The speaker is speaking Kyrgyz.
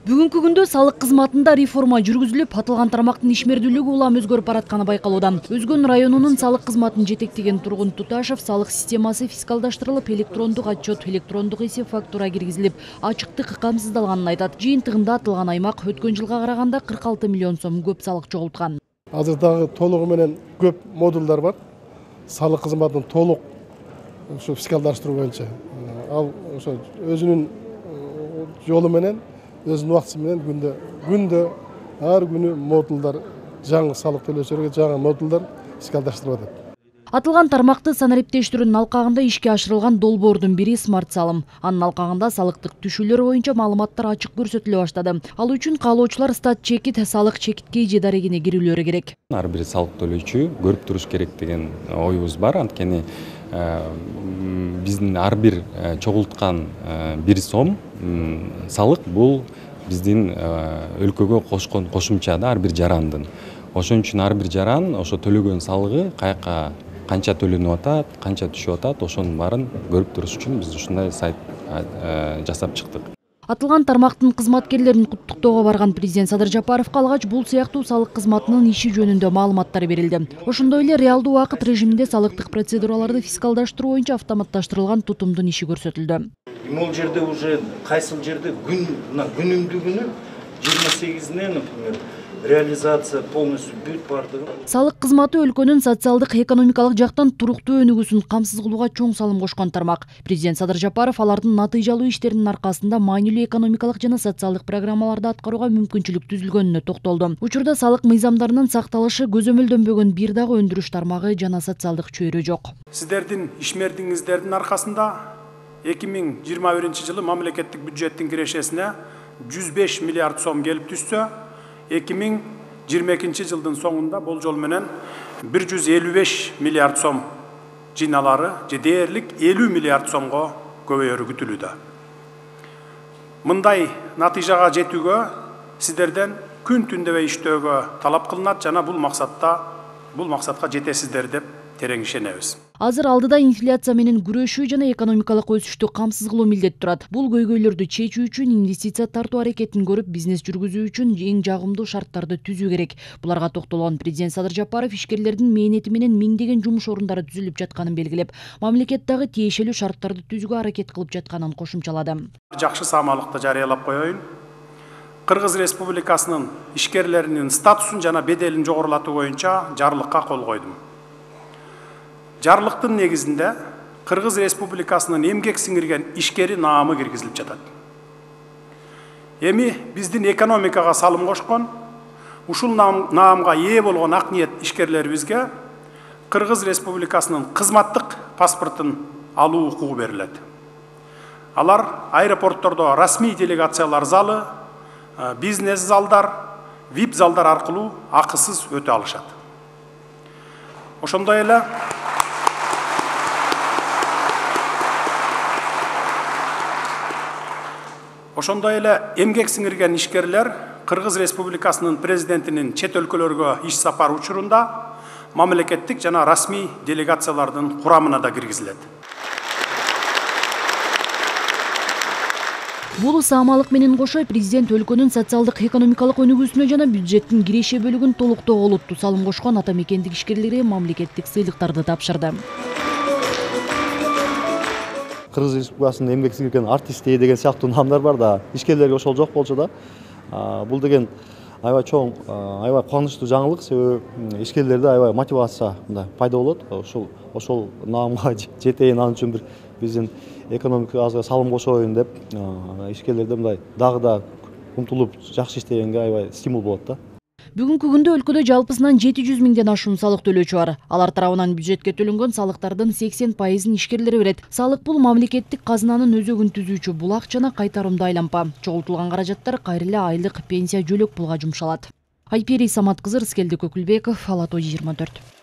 Бүгүнкү күндө салык кызматында реформа жүргүзүлүп, аталган тармактын ишмердүүлүгү улам өзгөрүп баратканы байкалууда. Өзгөн районунун салык кызматын жетектеген Тургун Туташев салык системасы фискалдаштырылып, электрондук отчет, электрондук эсеп фактура киргизилип, ачыктык камсыздалганын айтат. Жыйынтыгында аталган аймак өткөн жылга караганда 46 миллион сом көп салык чогулткан. Азырдагы толугу менен көп модулдар бар. Салык кызматын толук ушу фискалдаштыруу боюнча. Ал ошо өзүнүн жолу менен өзүнүн убактысы менен күндө ар күнү модулдар, жаңы салык төлөөчүлөргө жаңы модулдар фискалдаштырып атат. Атылган тармакты санариптештирүүнүн алкагында ишке ашырылган долбоордун бири смарт салым. Анын алкагында салыктык түшүүлөр боюнча маалыматтар ачык көрсөтүлө баштады. Ал үчүн каалоочулар стат чекит, салык чекиткей же дарегине кирүүлөрү керек. Ар бир салык төлөөчү көрүп туруш керек деген оюбуз бар. Анткени биздин ар бир чогулткан бир сом салык бул биздин өлкөгө кошкон кошумча ар бир жарандын. Ошон үчүн ар бир жаран ошо төлөгөн салыгы каяка канча төлөнүп атат, канча түшүп атат, ошонун баарын көрүп туруш үчүн биз ушундай сайт жасап чыктык. Атылган тармактын кызматкерлерин куттуктоого барган президент Садыр Жапаровго алгач бул сыяктуу салык кызматынын иши жөнүндө маалыматтар берилди. Ошондой эле реалдуу убакыт режиминде салыктык процедураларды фискалдаштыруу боюнча автоматташтырылган тутумдун иши көрсөтүлдү. Могул жерде уже кайсыл жерде күнүмдүгүнө 28-ине, например, реализация полностью бүт бардыгы. Салык кызматы өлкөнүн социалдык экономикалык жактан туруктуу өнүгүүсүн камсыз кылууга чоң салым кошкон тармак. Президент Садыр Жапаров алардын натыйжалуу иштеринин аркасында маанилүү экономикалык жана социалдык программаларды аткарууга мүмкүнчүлүк түзүлгөнүнө токтолду. Учурда салык мыйзамдарынын сакталышы көзөмөлдөнбөгөн бир дагы өндүрүш тармагы жана социалдык чөйрө жок. Сиздердин ишмердигиңиздердин аркасында 2021 жылы мамлекеттик бюджеттин кирешесине 105 миллиард сом келип түшсө, 2022 жылдын соңунда болжол менен 155 миллиард сом жыйналары же дээрлик 50 миллиард сомго көбөйөрү күтүлүүдө. Мындай натыйжага жетүүгө сиздерден күн түндөбөй иштөөгө талап кылынат жана бул максатка жетесиздер деп терең ишенебиз. Азыр алдыда инфляция менен күрөшүү жана экономикалык өсүштү камсыз кылуу милдет турат. Бул көйгөйлөрдү чечүү үчүн инвестиция тартуу аракетин көрүп, бизнес жүргүзүү үчүн эң жагымдуу шарттарды түзүү керек. Буларга токтолгон президент Садыр Жапаров ишкерлердин мээнети менен миңдеген жумуш орундары түзүлүп жатканын белгилеп, мамлекет дагы тиешелүү шарттарды түзүүгө аракет кылып жатканын кошумчалады. Жакшы саамалыкты жарыялап коеюн. Кыргыз Республикасынын ишкерлеринин статусун жана беделин жогорулатуу боюнча жарлыкка кол койдум. Жарлыктын негизинде Кыргыз Республикасынын эмгек сиңирген ишкери наамы киргизилип жатат. Эми биздин экономикага салым кошкон, ушул наамга ээ болгон ак ниет ишкерлерибизге Кыргыз Республикасынын кызматтык паспортун алуу укугу берилет. Алар аэропорттордо расмий делегациялар залы, бизнес залдар, VIP залдар аркылуу акысыз өтө алышат. Ошондой эле эмгек сиңирген ишкерлер Кыргыз Республикасынын президентинин чет өлкөлөргө иш сапар учурунда мамлекеттик жана расмий делегациялардын курамына да киргизилет. Бул саамалык менен кошо президент өлкөнүн социалдык экономикалык өнүгүүсүнө жана бюджеттин киреше бөлүгүн толуктоого олуттуу салым кошкон ата мекендик ишкерлерге мамлекеттик сыйлыктарды тапшырды. Кыргыз Республикасынын эмгек сиңирген артисти деген сыяктуу наамдар бар да, ишкерлерге ошол жок болчу да. Бул деген аябай чоң, аябай кубанычтуу жаңылык, себеби ишкерлерде аябай мотивация пайда болот. Ошол наамга жетейин, ал үчүн биздин экономикабызга салым кошоюн деп ишкерлерде мындай дагы да умтулуп жакшы иштегенге аябай стимул болот да. Бүгүнкү күндө өлкөдө жалпысынан 700 миңден ашуун салык төлөөчү бар. Алар тарабынан бюджетке төлөнгөн салыктардын 80%-ын ишкерлер берет. Салык бул мамлекеттик казынанын өзөгүн түзүүчү булак жана кайтарымдуу айлампа. Чогултулган каражаттар кайра эле айлык пенсия жөлөк пулга жумшалат. Айпери Самат кызы, Рыскелди Көкүлбеков, Ала Той 24.